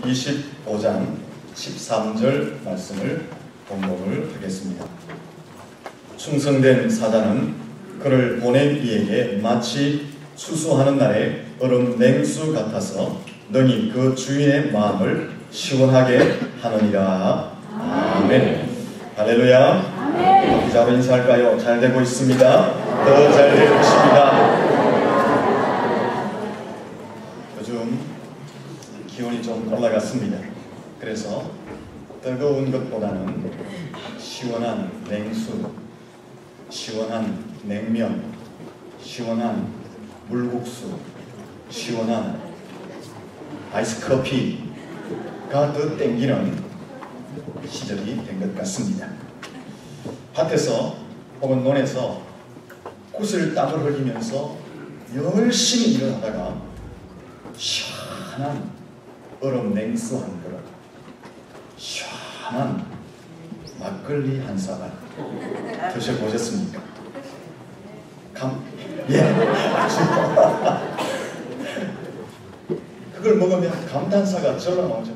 25장 13절 말씀을 공독을 하겠습니다. 충성된 사자는 그를 보낸 이에게 마치 추수하는 날에 얼음 냉수 같아서 능히 그 주인의 마음을 시원하게 하느니라. 아멘. 할렐루야. 아멘. 기자로 인사할까요? 잘 되고 있습니다. 더 잘 되고 있습니다. 요즘 기온이 좀 올라갔습니다. 그래서 뜨거운 것보다는 시원한 냉수, 시원한 냉면, 시원한 물국수, 시원한 아이스 커피가 더 땡기는 시절이 된 것 같습니다. 밭에서 혹은 논에서 구슬땀을 흘리면서 열심히 일을 하다가 시원한 얼음 냉수 한 그릇, 시원한 막걸리 한 사발 드셔보셨습니까? 예. 그걸 먹으면 감탄사가 절로 나오죠.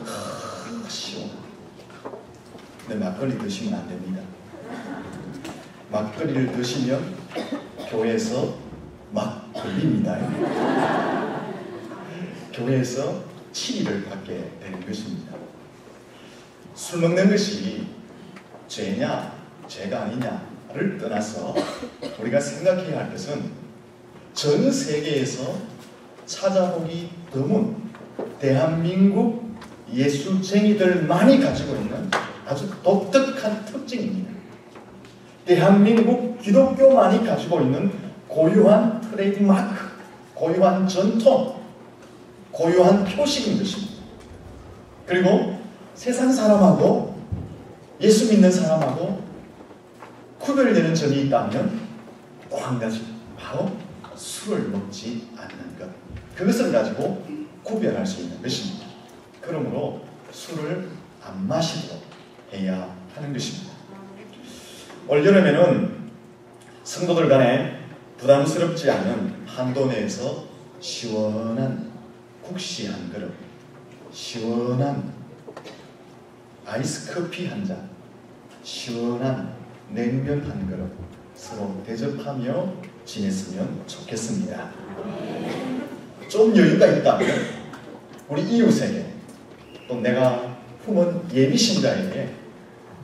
시원해. 근데 막걸리 드시면 안 됩니다. 막걸리를 드시면 교회에서 막 걸립니다. 교회에서 치리를 받게 되는 것입니다. 술 먹는 것이 죄냐, 죄가 아니냐를 떠나서 우리가 생각해야 할 것은 전 세계에서 찾아보기 드문 대한민국 예술쟁이들만이 가지고 있는 아주 독특한 특징입니다. 대한민국 기독교만이 가지고 있는 고유한 트레이드마크, 고유한 전통, 고유한 표식인 것입니다. 그리고 세상 사람하고 예수 믿는 사람하고 구별되는 점이 있다면 또 한 가지, 바로 술을 먹지 않는 것. 그것을 가지고 구별할 수 있는 것입니다. 그러므로 술을 안 마시도록 해야 하는 것입니다. 올여름에는 성도들 간에 부담스럽지 않은 한도 내에서 시원한 국시 한 그릇, 시원한 아이스 커피 한 잔, 시원한 냉면 한 그릇 서로 대접하며 지냈으면 좋겠습니다. 좀 여유가 있다면 우리 이웃에게 또 내가 품은 예비신자에게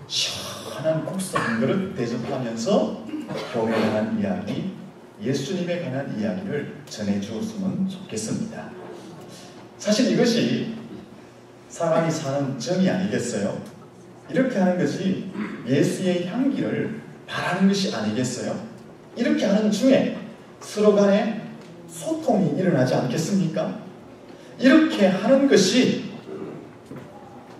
시원한 국수 한 그릇 대접하면서 교회에 관한 이야기, 예수님에 관한 이야기를 전해주었으면 좋겠습니다. 사실 이것이 사람이 사는 정이 아니겠어요? 이렇게 하는 것이 예수의 향기를 바라는 것이 아니겠어요? 이렇게 하는 중에 서로 간에 소통이 일어나지 않겠습니까? 이렇게 하는 것이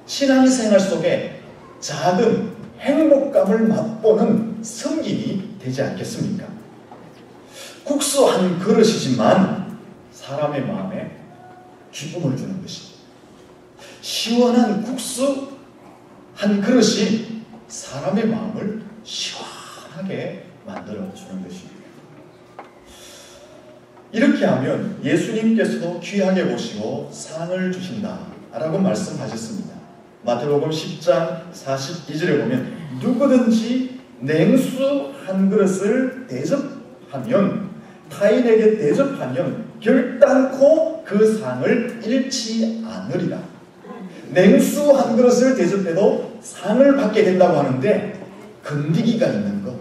신앙생활 속에 작은 행복감을 맛보는 성gin이 되지 않겠습니까? 국수 한 그릇이지만 사람의 마음에 기쁨을 주는 것입니다. 시원한 국수 한 그릇이 사람의 마음을 시원하게 만들어주는 것입니다. 이렇게 하면 예수님께서도 귀하게 보시고 상을 주신다라고 말씀하셨습니다. 마태복음 10장 42절에 보면 누구든지 냉수 한 그릇을 대접하면, 타인에게 대접하면 결단코 그 상을 잃지 않으리라. 냉수 한 그릇을 대접해도 상을 받게 된다고 하는데 건더기가 있는 것,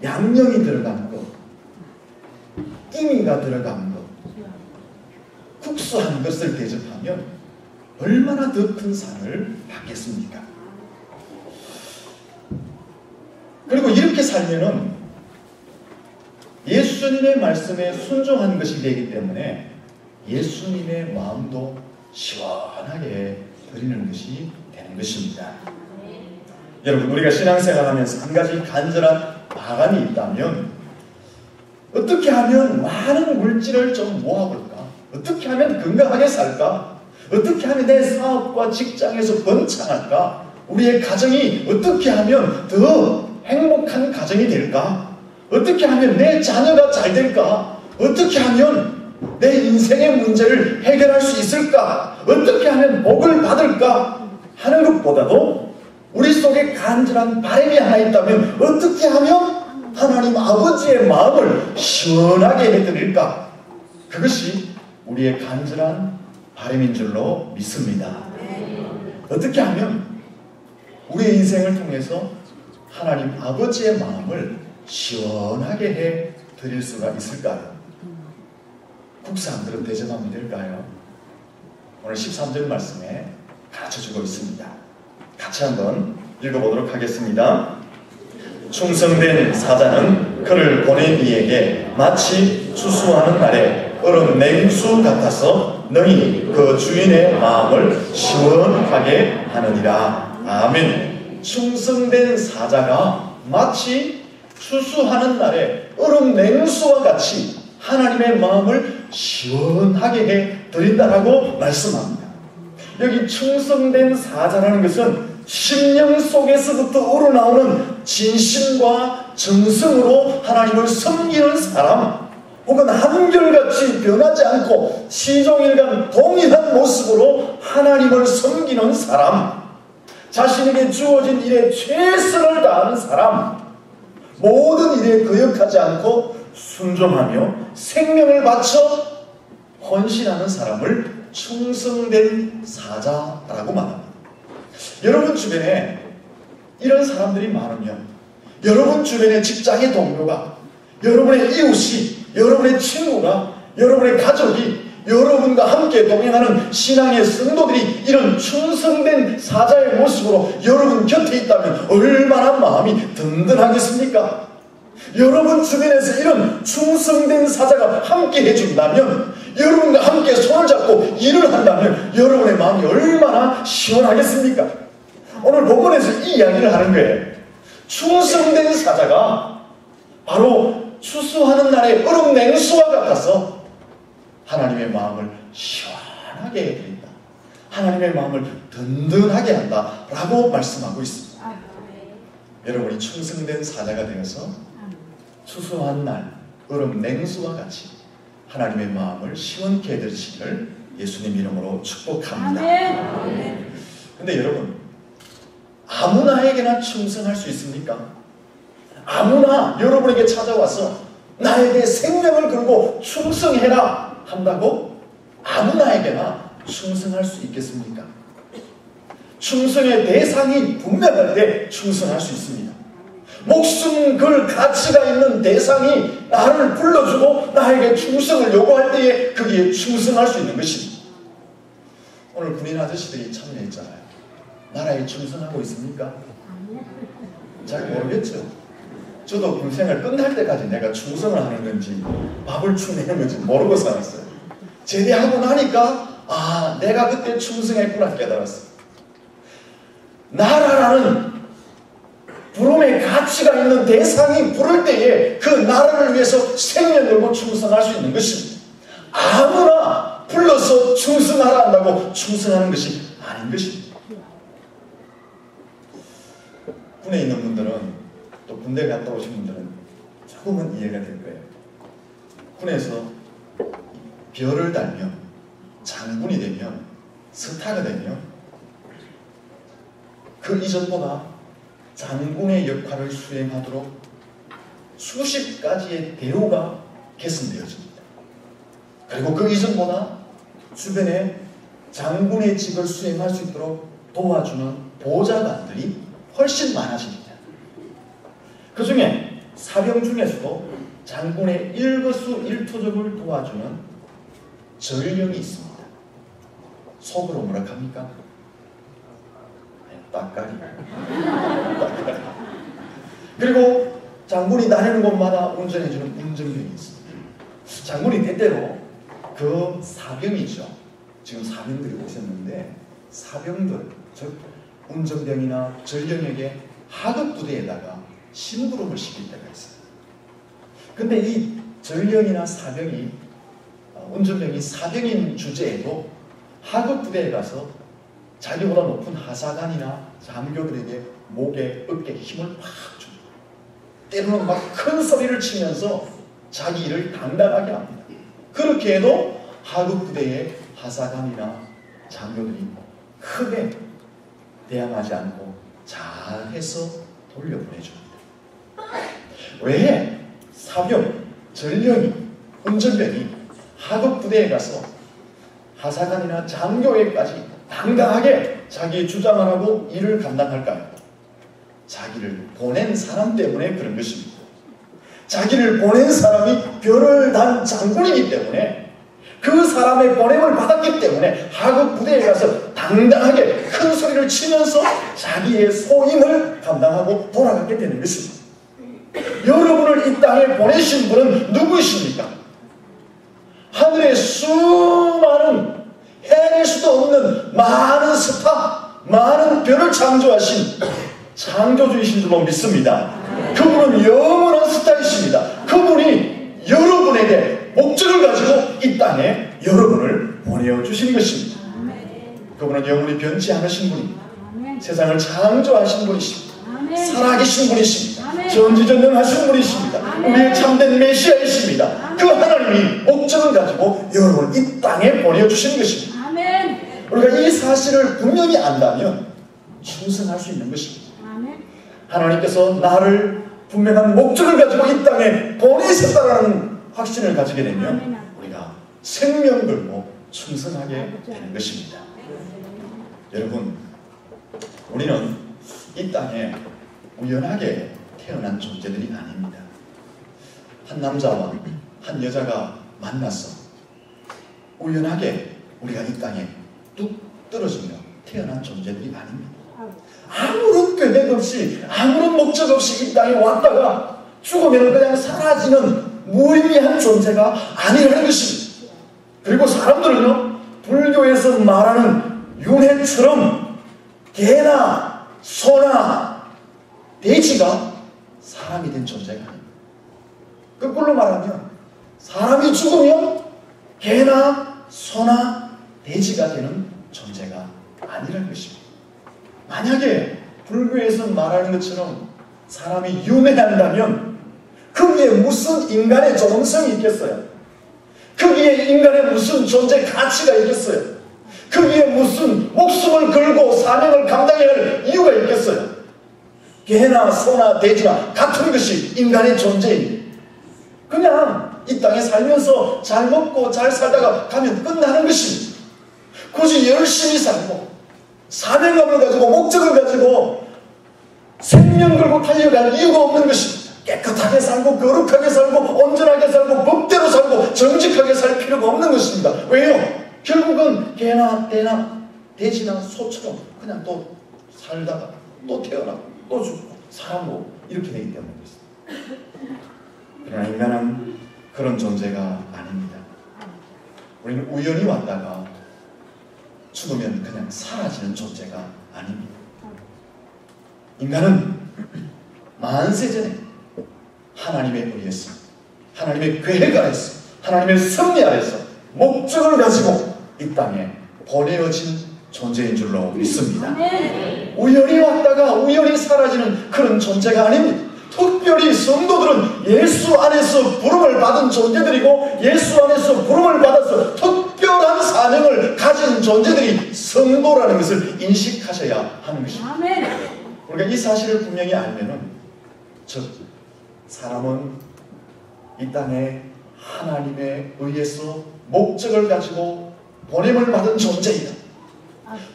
양념이 들어간 것, 끼니가 들어간 것, 국수 한 그릇을 대접하면 얼마나 더 큰 상을 받겠습니까? 그리고 이렇게 살면은 예수님의 말씀에 순종하는 것이 되기 때문에 예수님의 마음도 시원하게 드리는 것이 되는 것입니다. 여러분, 우리가 신앙생활하면서 한 가지 간절한 바람이 있다면 어떻게 하면 많은 물질을 좀 모아볼까? 어떻게 하면 건강하게 살까? 어떻게 하면 내 사업과 직장에서 번창할까? 우리의 가정이 어떻게 하면 더 행복한 가정이 될까? 어떻게 하면 내 자녀가 잘 될까? 어떻게 하면 내 인생의 문제를 해결할 수 있을까? 어떻게 하면 복을 받을까? 하는 것보다도 우리 속에 간절한 바람이 하나 있다면 어떻게 하면 하나님 아버지의 마음을 시원하게 해드릴까? 그것이 우리의 간절한 바람인 줄로 믿습니다. 어떻게 하면 우리의 인생을 통해서 하나님 아버지의 마음을 시원하게 해 드릴 수가 있을까요? 국사함들은 대접하면 될까요? 오늘 13절 말씀에 가르쳐주고 있습니다. 같이 한번 읽어보도록 하겠습니다. 충성된 사자는 그를 보낸 이에게 마치 추수하는 날에 얼음 냉수 같아서 너희 그 주인의 마음을 시원하게 하느니라. 아멘. 충성된 사자가 마치 추수하는 날에 얼음 냉수와 같이 하나님의 마음을 시원하게 해 드린다라고 말씀합니다. 여기 충성된 사자라는 것은 심령 속에서부터 우러나오는 진심과 정성으로 하나님을 섬기는 사람, 혹은 한결같이 변하지 않고 시종일관 동일한 모습으로 하나님을 섬기는 사람, 자신에게 주어진 일에 최선을 다하는 사람, 모든 일에 거역하지 않고 순종하며 생명을 바쳐 헌신하는 사람을 충성된 사자라고 말합니다. 여러분 주변에 이런 사람들이 많으면, 여러분 주변의 직장의 동료가, 여러분의 이웃이, 여러분의 친구가, 여러분의 가족이, 여러분과 함께 동행하는 신앙의 성도들이 이런 충성된 사자의 모습으로 여러분 곁에 있다면 얼마나 마음이 든든하겠습니까? 여러분 주변에서 이런 충성된 사자가 함께 해준다면, 여러분과 함께 손을 잡고 일을 한다면 여러분의 마음이 얼마나 시원하겠습니까? 오늘 본문에서 이 이야기를 하는 거예요. 충성된 사자가 바로 추수하는 날의 얼음 냉수와 같아서 하나님의 마음을 시원하게 해드린다, 하나님의 마음을 든든하게 한다 라고 말씀하고 있습니다. 여러분이 충성된 사자가 되어서 추수한 날 얼음 냉수와 같이 하나님의 마음을 시원케 해드리시기를 예수님 이름으로 축복합니다. 근데 여러분, 아무나에게나 충성할 수 있습니까? 아무나 여러분에게 찾아와서 나에게 생명을 걸고 충성해라 한다고 아무나에게나 충성할 수 있겠습니까? 충성의 대상이 분명할 때 충성할 수 있습니다. 목숨 걸 가치가 있는 대상이 나를 불러주고 나에게 충성을 요구할 때에 거기에 충성할 수 있는 것입니다. 오늘 군인 아저씨들이 참여했잖아요. 나라에 충성하고 있습니까? 잘 모르겠죠. 저도 군생활 끝날 때까지 내가 충성을 하는 건지 밥을 추내는 건지 모르고 살았어요. 제대하고 나니까 아, 내가 그때 충성했구나 깨달았어요. 나라라는 부름의 가치가 있는 대상이 부를 때에 그 나라를 위해서 생명 걸고 충성할 수 있는 것입니다. 아무나 불러서 충성하라 한다고 충성하는 것이 아닌 것입니다. 군에 있는 분들은, 또 군대 갔다 오신 분들은 조금은 이해가 될 거예요. 군에서 별을 달면, 장군이 되면, 스타가 되면 그 이전보다 장군의 역할을 수행하도록 수십 가지의 대우가 개선되어집니다. 그리고 그 이전보다 주변에 장군의 직을 수행할 수 있도록 도와주는 보좌관들이 훨씬 많아집니다. 그 중에 사병 중에서도 장군의 일거수일투족을 도와주는 전령이 있습니다. 속으로 뭐라 합니까? 따까리. 그리고 장군이 다니는 곳마다 운전해주는 운전병이 있습니다. 장군이 때때로 그 사병이죠. 지금 사병들이 오셨는데 사병들, 즉 운전병이나 전령에게 하급 부대에다가 심부름을 시킬 때가 있어요. 근데 이 전령이나 사병이, 운전병이 사병인 주제에도 하급 부대에 가서 자기보다 높은 하사관이나 장교들에게 목에, 어깨에 힘을 팍 줍니다. 때로는 막 큰 소리를 치면서 자기 일을 당당하게 합니다. 그렇게 해도 하급 부대의 하사관이나 장교들이 크게 대항하지 않고 잘해서 돌려보내줍니다. 왜 사병, 전령이, 운전병이 하급 부대에 가서 하사관이나 장교에까지 당당하게 자기의 주장을 하고 일을 감당할까요? 자기를 보낸 사람 때문에 그런 것입니다. 자기를 보낸 사람이 별을 단 장군이기 때문에, 그 사람의 보냄을 받았기 때문에 하급 부대에 가서 당당하게 큰 소리를 치면서 자기의 소임을 감당하고 돌아가게 되는 것입니다. 여러분을 이 땅에 보내신 분은 누구이십니까? 하늘의 수많은 해낼 수도 없는 많은 스타, 많은 별을 창조하신 창조주이신 줄로 믿습니다. 그분은 영원한 스타이십니다. 그분이 여러분에게 목적을 가지고 이 땅에 여러분을 보내주신 것입니다. 그분은 영원히 변치 않으신 분입니다. 세상을 창조하신 분이십니다. 살아계신 분이십니다. 전지전능하신 분이십니다. 우리의 참된 메시아이십니다. 그 하나님이 목적을 가지고 여러분을 이 땅에 보내주신 것입니다. 우리가 이 사실을 분명히 안다면 충성할 수 있는 것입니다. 하나님께서 나를 분명한 목적을 가지고 이 땅에 보내셨다는 확신을 가지게 되면 우리가 생명 걸고 충성하게 되는 것입니다. 여러분, 우리는 이 땅에 우연하게 태어난 존재들이 아닙니다. 한 남자와 한 여자가 만나서 우연하게 우리가 이 땅에 뚝 떨어지며 태어난 존재들이 아닙니다. 아무런 계획 없이, 아무런 목적 없이 이 땅에 왔다가 죽으면 그냥 사라지는 무의미한 존재가 아니라는 것입니다. 그리고 사람들은요, 불교에서 말하는 윤회처럼 개나 소나 돼지가 사람이 된 존재가 아닙니다. 거꾸로 말하면 사람이 죽으면 개나 소나 돼지가 되는 존재가 아니라는 것입니다. 만약에 불교에서 말하는 것처럼 사람이 윤회한다면 거기에 무슨 인간의 존엄성이 있겠어요? 거기에 인간의 무슨 존재 가치가 있겠어요? 거기에 무슨 목숨을 걸고 사명을 감당해야 할 이유가 있겠어요? 개나 소나 돼지나 같은 것이 인간의 존재입니다. 그냥 이 땅에 살면서 잘 먹고 잘 살다가 가면 끝나는 것입니다. 굳이 열심히 살고 사명감을 가지고 목적을 가지고 생명 걸고 달려갈 이유가 없는 것입니다. 깨끗하게 살고 거룩하게 살고 온전하게 살고 법대로 살고 정직하게 살 필요가 없는 것입니다. 왜요? 결국은 개나 떼나 돼지나 소처럼 그냥 또 살다가 또 태어나고 또 죽고 사람으로 이렇게 되기 때문에 그렇습니다. 그러나 인간은 그런 존재가 아닙니다. 우리는 우연히 왔다가 죽으면 그냥 사라지는 존재가 아닙니다. 인간은 만세전에 하나님에 의해서, 하나님의 계획 아래서, 하나님의 섭리 아래서 목적을 가지고 이 땅에 보내어진 존재인 줄로 믿습니다. 우연히 왔다가 우연히 사라지는 그런 존재가 아닙니다. 특별히 성도들은 예수 안에서 부름을 받은 존재들이고 예수 안에서 부름을 받아서 특별한 사명을 가진 존재들이 성도라는 것을 인식하셔야 하는 것입니다. 우리가 이 사실을 분명히 알면은 즉 사람은 이 땅에 하나님에 의해서 목적을 가지고 보냄을 받은 존재이다.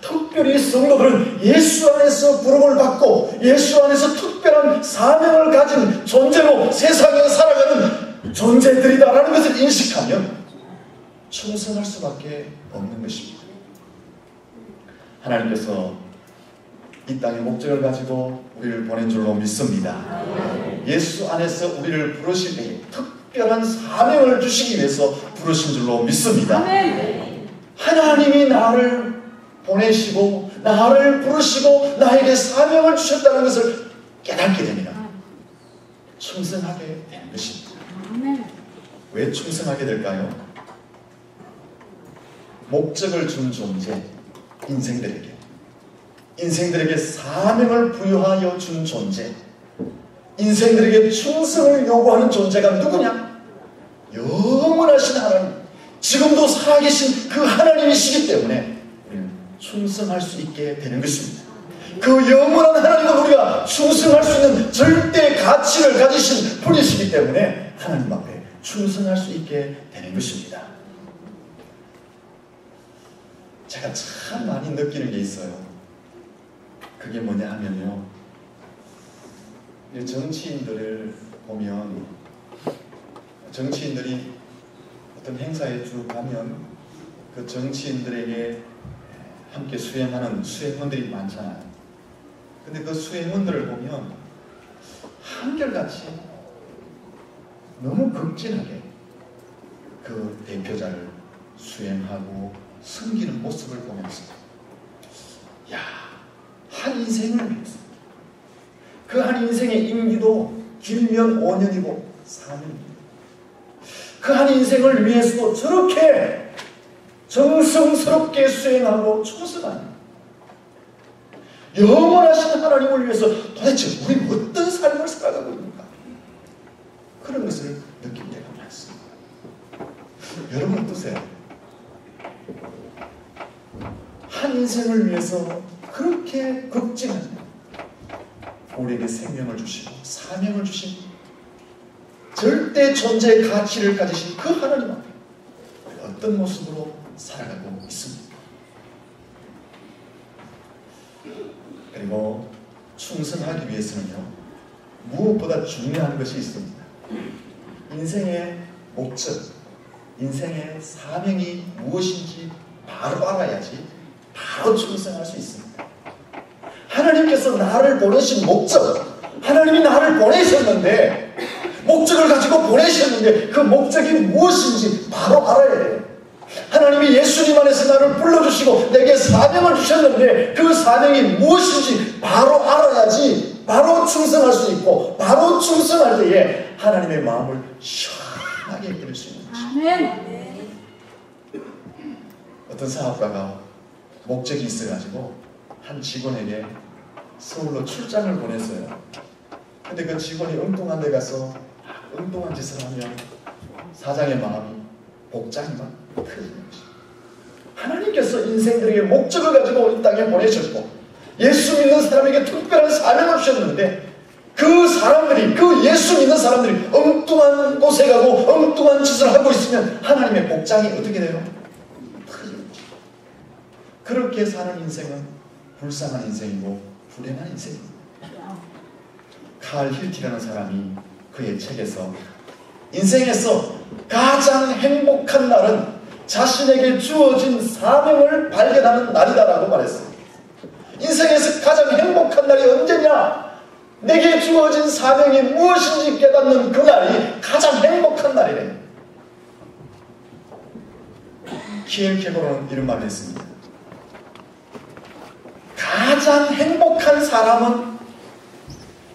특별히 성도들은 예수 안에서 부름을 받고 예수 안에서 특별한 사명을 가진 존재로 세상에 살아가는 존재들이다라는 것을 인식하면 충성할 수밖에 없는 것입니다. 하나님께서 이 땅에 목적을 가지고 우리를 보낸 줄로 믿습니다. 예수 안에서 우리를 부르실 때 특별한 사명을 주시기 위해서 부르신 줄로 믿습니다. 하나님이 나를 보내시고 나를 부르시고 나에게 사명을 주셨다는 것을 깨닫게 되면 충성하게 되는 것입니다. 왜 충성하게 될까요? 목적을 준 존재, 인생들에게 사명을 부여하여 준 존재, 인생들에게 충성을 요구하는 존재가 누구냐? 영원하신 하나님, 지금도 살아계신 그 하나님이시기 때문에 우리는 충성할 수 있게 되는 것입니다. 그 영원한 하나님은 우리가 충성할 수 있는 절대 가치를 가지신 분이시기 때문에 하나님 앞에 충성할 수 있게 되는 것입니다. 제가 참 많이 느끼는 게 있어요. 그게 뭐냐 하면요, 정치인들을 보면, 정치인들이 어떤 행사에 쭉 가면 그 정치인들에게 함께 수행하는 수행원들이 많잖아요. 근데 그 수행원들을 보면 한결같이 너무 극진하게 그 대표자를 수행하고 섬기는 모습을 보면서, 야, 한 인생을 위해서, 그 한 인생의 임기도 길면 5년이고 4년입니다. 그 한 인생을 위해서도 저렇게 정성스럽게 수행하고 충성하는 영원하신 하나님을 위해서 도대체 우리는 어떤 삶을 살아가고 있는가, 그런 것을 느낄 때가 많습니다. 여러분 어떠세요? 한 인생을 위해서 그렇게 극진한, 우리에게 생명을 주시고 사명을 주신 절대 존재의 가치를 가지신 그 하나님 앞에 어떤 모습으로 살아가고 있습니다. 그리고 충성하기 위해서는요, 무엇보다 중요한 것이 있습니다. 인생의 목적, 인생의 사명이 무엇인지 바로 알아야지 바로 충성할 수 있습니다. 하나님께서 나를 보내신 목적, 하나님이 나를 보내셨는데, 목적을 가지고 보내셨는데 그 목적이 무엇인지 바로 알아야 돼요. 하나님이 예수님 안에서 나를 불러주시고 내게 사명을 주셨는데 그 사명이 무엇인지 바로 알아야지 바로 충성할 수 있고, 바로 충성할 때에 하나님의 마음을 시원하게 이룰 수 있는 것입니다. 어떤 사업가가 목적이 있어가지고 한 직원에게 서울로 출장을 보냈어요. 근데 그 직원이 엉뚱한 데 가서 엉뚱한 짓을 하면 사장의 마음이, 복장이 막 터지는 것입니다. 하나님께서 인생들에게 목적을 가지고 이 땅에 보내셨고 예수 믿는 사람에게 특별한 사명을 주셨는데, 그 사람들이, 그 예수 믿는 사람들이 엉뚱한 곳에 가고 엉뚱한 짓을 하고 있으면 하나님의 복장이 어떻게 돼요? 터지는 것입니다. 그렇게 사는 인생은 불쌍한 인생이고 불행한 인생입니다. 칼 힐티라는 사람이 그의 책에서 인생에서 가장 행복한 날은 자신에게 주어진 사명을 발견하는 날이다라고 말했습니다. 인생에서 가장 행복한 날이 언제냐? 내게 주어진 사명이 무엇인지 깨닫는 그날이 가장 행복한 날이래요. 키엘케고르는 이런 말을 했습니다. 가장 행복한 사람은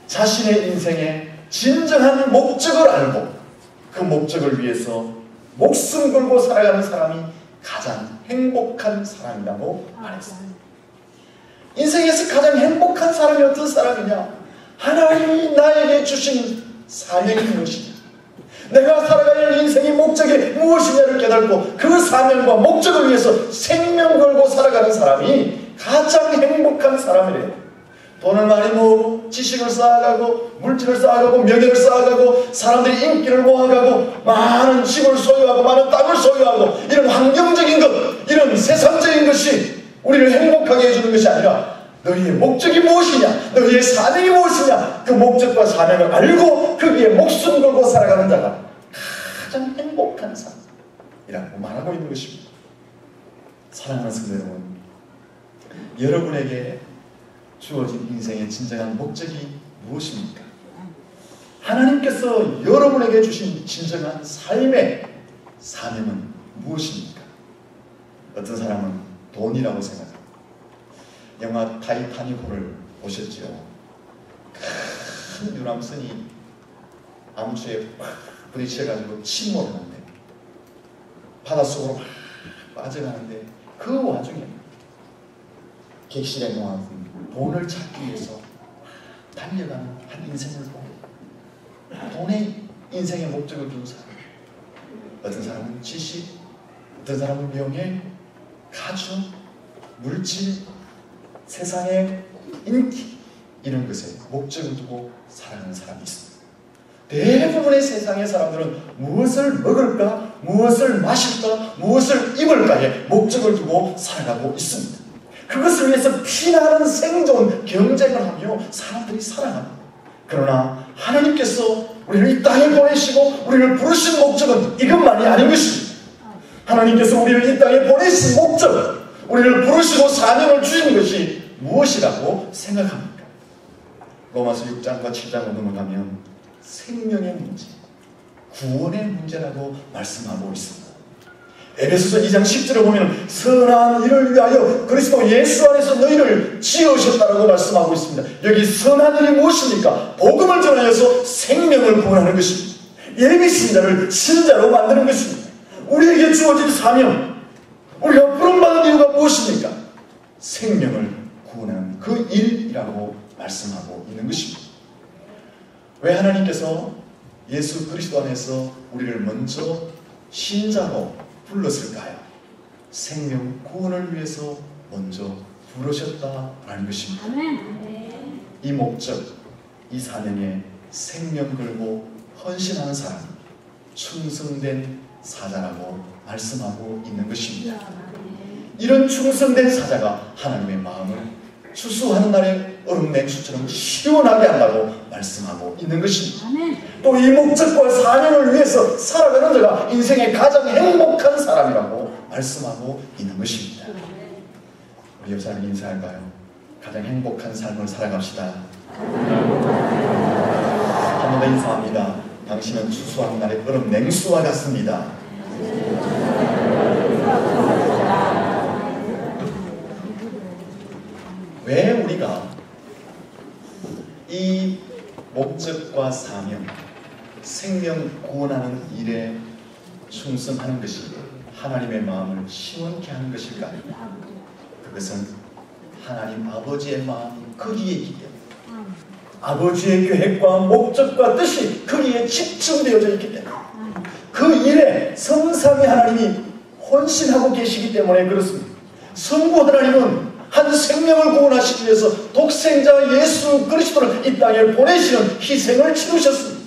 자신의 인생의 진정한 목적을 알고 그 목적을 위해서 목숨 걸고 살아가는 사람이 가장 행복한 사람이라고 말했습니다. 인생에서 가장 행복한 사람이 어떤 사람이냐? 하나님이 나에게 주신 사명이 무엇이냐? 내가 살아갈 인생의 목적이 무엇이냐를 깨닫고 그 사명과 목적을 위해서 생명 걸고 살아가는 사람이 가장 행복한 사람이래요. 돈을 많이 모으고 지식을 쌓아가고 물질을 쌓아가고 명예를 쌓아가고 사람들이 인기를 모아가고 많은 집을 소유하고 많은 땅을 소유하고 이런 환경적인 것, 이런 세상적인 것이 우리를 행복하게 해주는 것이 아니라 너희의 목적이 무엇이냐, 너희의 사명이 무엇이냐, 그 목적과 사명을 알고 거기에 목숨 걸고 살아가는 자가 가장 행복한 사람이라고 말하고 있는 것입니다. 사랑하는 성도 여러분, 여러분에게 주어진 인생의 진정한 목적이 무엇입니까? 하나님께서 여러분에게 주신 진정한 삶의 사명은 무엇입니까? 어떤 사람은 돈이라고 생각합니다. 영화 타이타닉호를 보셨죠? 큰 유람선이 암수에 팍 부딪혀가지고 침몰하는데 바닷속으로 막 빠져가는데 그 와중에 객실에 놓아둔 돈을 찾기 위해서 달려가는 한 인생을 보고, 돈에 인생의 목적을 둔 사람, 어떤 사람은 지식, 어떤 사람은 명예, 가족, 물질, 세상의 인기 이런 것에 목적을 두고 살아가는 사람이 있습니다. 대부분의 세상의 사람들은 무엇을 먹을까, 무엇을 마실까, 무엇을 입을까에 목적을 두고 살아가고 있습니다. 그것을 위해서 피나는 생존 경쟁을 하며 사람들이 살아갑니다. 그러나 하나님께서 우리를 이 땅에 보내시고 우리를 부르신 목적은 이것만이 아닌 것입니다. 하나님께서 우리를 이 땅에 보내신 목적, 우리를 부르시고 사명을 주신 것이 무엇이라고 생각합니까? 로마서 6장과 7장으로 넘어가면 생명의 문제, 구원의 문제라고 말씀하고 있습니다. 에베소서 2장 10절을 보면 선한 일을 위하여 그리스도 예수 안에서 너희를 지으셨다라고 말씀하고 있습니다. 여기 선한 일이 무엇입니까? 복음을 전하여서 생명을 구원하는 것입니다. 예비 신자를 신자로 만드는 것입니다. 우리에게 주어진 사명, 우리가 부름받은 이유가 무엇입니까? 생명을 구원하는 그 일이라고 말씀하고 있는 것입니다. 왜 하나님께서 예수 그리스도 안에서 우리를 먼저 신자로 불렀을까요? 생명 구원을 위해서 먼저 부르셨다라는 것입니다. 이 목적, 이 사명에 생명 걸고 헌신하는 사람, 충성된 사자라고 말씀하고 있는 것입니다. 이런 충성된 사자가 하나님의 마음을 추수하는 날에 얼음 냉수처럼 시원하게 한다고 말씀하고 있는 것입니다. 또 이 목적과 사명을 위해서 살아가는 자가 인생의 가장 행복한 사람이라고 말씀하고 있는 것입니다. 우리 옆 사람 인사할까요? 가장 행복한 삶을 살아갑시다. 한 번 더 인사합니다. 당신은 추수하는 날에 얼음 냉수와 같습니다. 왜 우리가 이 목적과 사명, 생명 구원하는 일에 충성하는 것이 하나님의 마음을 시원케 하는 것일까요? 그것은 하나님 아버지의 마음이 거기에 있기 때문에, 아버지의 계획과 목적과 뜻이 거기에 집중되어져 있기 때문에, 그 일에 성삼위 하나님이 헌신하고 계시기 때문에 그렇습니다. 성부 하나님은 한 생명을 구원하시기 위해서 독생자 예수 그리스도를 이 땅에 보내시는 희생을 치르셨습니다.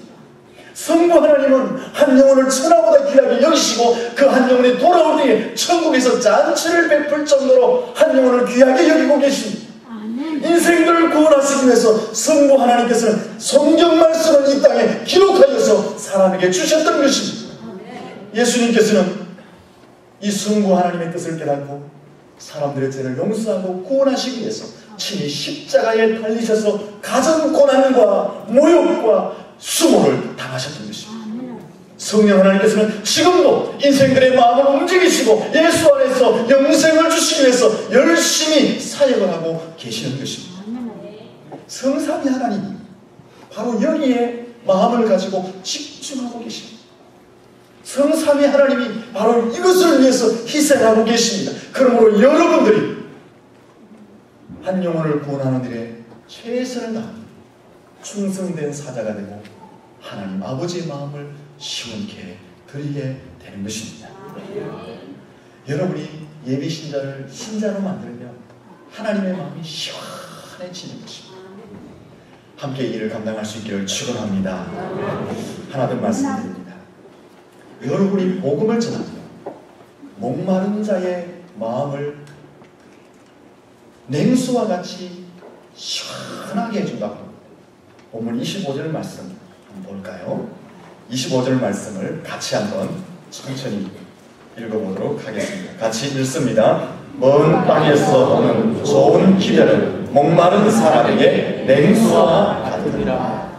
성부 하나님은 한 영혼을 천하보다 귀하게 여기시고 그 한 영혼이 돌아올 때에 천국에서 잔치를 베풀 정도로 한 영혼을 귀하게 여기고 계십니다. 인생들을 구원하시기 위해서 성부 하나님께서는 성경 말씀을 이 땅에 기록하여서 사람에게 주셨던 것입니다. 예수님께서는 이 성부 하나님의 뜻을 깨닫고 사람들의 죄를 용서하고 구원하시기 위해서 친히 십자가에 달리셔서 가전 고난과 모욕과 수모를 당하셨던 것입니다. 성령 하나님께서는 지금도 인생들의 마음을 움직이시고 예수 안에서 영생을 주시기 위해서 열심히 사역을 하고 계시는 것입니다. 성삼위 하나님이 바로 여기에 마음을 가지고 집중하고 계십니다. 성삼위 하나님이 바로 이것을 위해서 희생하고 계십니다. 그러므로 여러분들이 한 영혼을 구원하는 일에 최선을 다하는 충성된 사자가 되고 하나님 아버지의 마음을 시원케 드리게 되는 것입니다. 여러분이 예비 신자를 신자로 만들면 하나님의 마음이 시원해지는 것입니다. 함께 이 일을 감당할 수 있기를 축원합니다. 하나 더 말씀드립니다. 여러분이 복음을 전하며 목마른 자의 마음을 냉수와 같이 시원하게 해준다고 합니다. 본문 25절 말씀 한번 볼까요? 25절 말씀을 같이 한번 천천히 읽어보도록 하겠습니다. 같이 읽습니다. 먼 땅에서 오는 좋은 기별은 목마른 사람에게 냉수와 같으리라.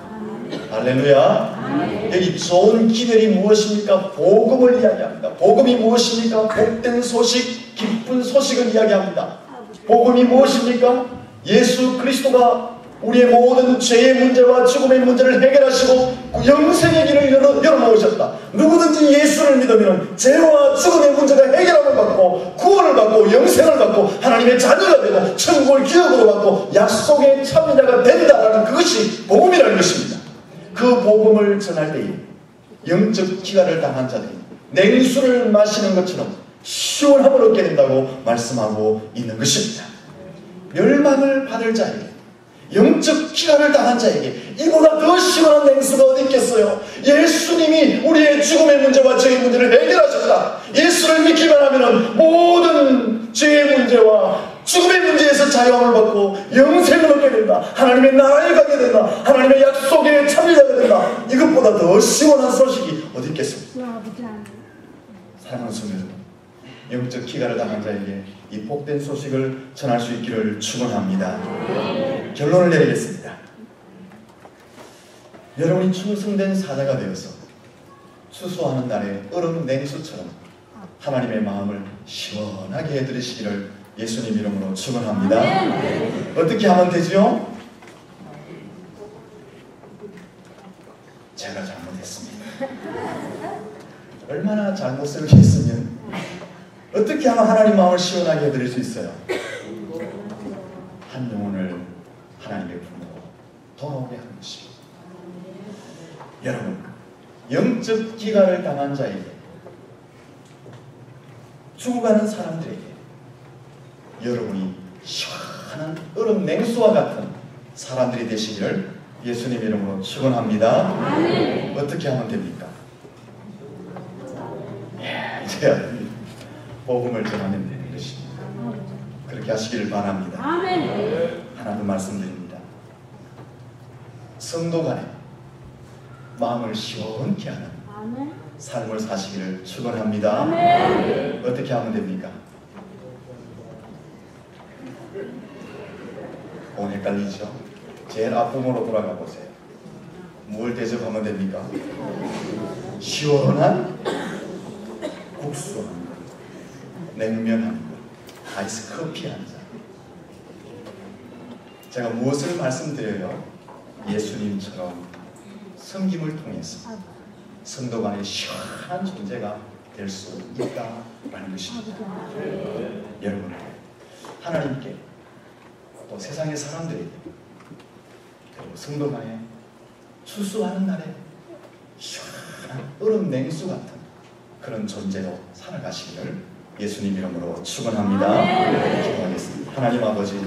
할렐루야. 여기 좋은 기별이 무엇입니까? 복음을 이야기합니다. 복음이 무엇입니까? 복된 소식, 기쁜 소식을 이야기합니다. 복음이 무엇입니까? 예수 그리스도가 우리의 모든 죄의 문제와 죽음의 문제를 해결하시고 영생의 길을 열어놓으셨다. 누구든지 예수를 믿으면 죄와 죽음의 문제가 해결함을 받고 구원을 받고 영생을 받고 하나님의 자녀가 되고 천국을 기업으로 받고 약속의 참여자가 된다라는 그것이 복음이라는 것입니다. 그 복음을 전할 때에 영적 기가를 당한 자들이 냉수를 마시는 것처럼 시원함을 얻게 된다고 말씀하고 있는 것입니다. 멸망을 받을 자에게, 영적 기간을 당한 자에게 이보다 더 시원한 냉수가 어디 있겠어요? 예수님이 우리의 죽음의 문제와 죄의 문제를 해결하셨다. 예수를 믿기만 하면 모든 죄의 문제와 죽음의 문제에서 자유함을 받고 영생을 얻게 된다. 하나님의 나라에 가게 된다. 하나님의 약속에 참여하게 된다. 이것보다 더 시원한 소식이 어디 있겠습니까? 사랑하는 성도 여러분, 영적 기가를 당한 자에게 이 복된 소식을 전할 수 있기를 축원합니다. 결론을 내리겠습니다. 여러분이 충성된 사자가 되어서 추수하는 날에 얼음 냉수처럼 하나님의 마음을 시원하게 해드리시기를 예수님 이름으로 축원합니다. 어떻게 하면 되죠? 제가 잘못했습니다. 얼마나 잘못을 했으면 어떻게 하면 하나님 마음을 시원하게 해드릴 수 있어요? 한 영혼을 하나님의 품으로 돌아오게 하는 것입니다. 여러분, 영적 기가를 당한 자에게, 죽어가는 사람들에게 여러분이 시원한 얼음 냉수와 같은 사람들이 되시기를 예수님 이름으로 축원합니다. 어떻게 하면 됩니까? 이제 복음을 전하면 되는 것입니다. 그렇게 하시기를 바랍니다. 하나 더 말씀드립니다. 성도 간에 마음을 시원케 하는 삶을 사시기를 축원합니다. 어떻게 하면 됩니까? 오늘 헷갈리죠? 제일 앞부분으로 돌아가 보세요. 뭘 대접하면 됩니까? 시원한 국수 한 번, 냉면 한 번, 아이스 커피 한 잔. 제가 무엇을 말씀드려요? 예수님처럼 섬김을 통해서 성도 간의 시원한 존재가 될 수 있다라는 것입니다. 여러분, 하나님께 또 세상의 사람들에게 그리고 성도 간에 추수하는 날에 시원한 얼음 냉수 같은 그런 존재로 살아가시기를 예수님 이름으로 축원합니다. 기도하겠습니다. 하나님 아버지,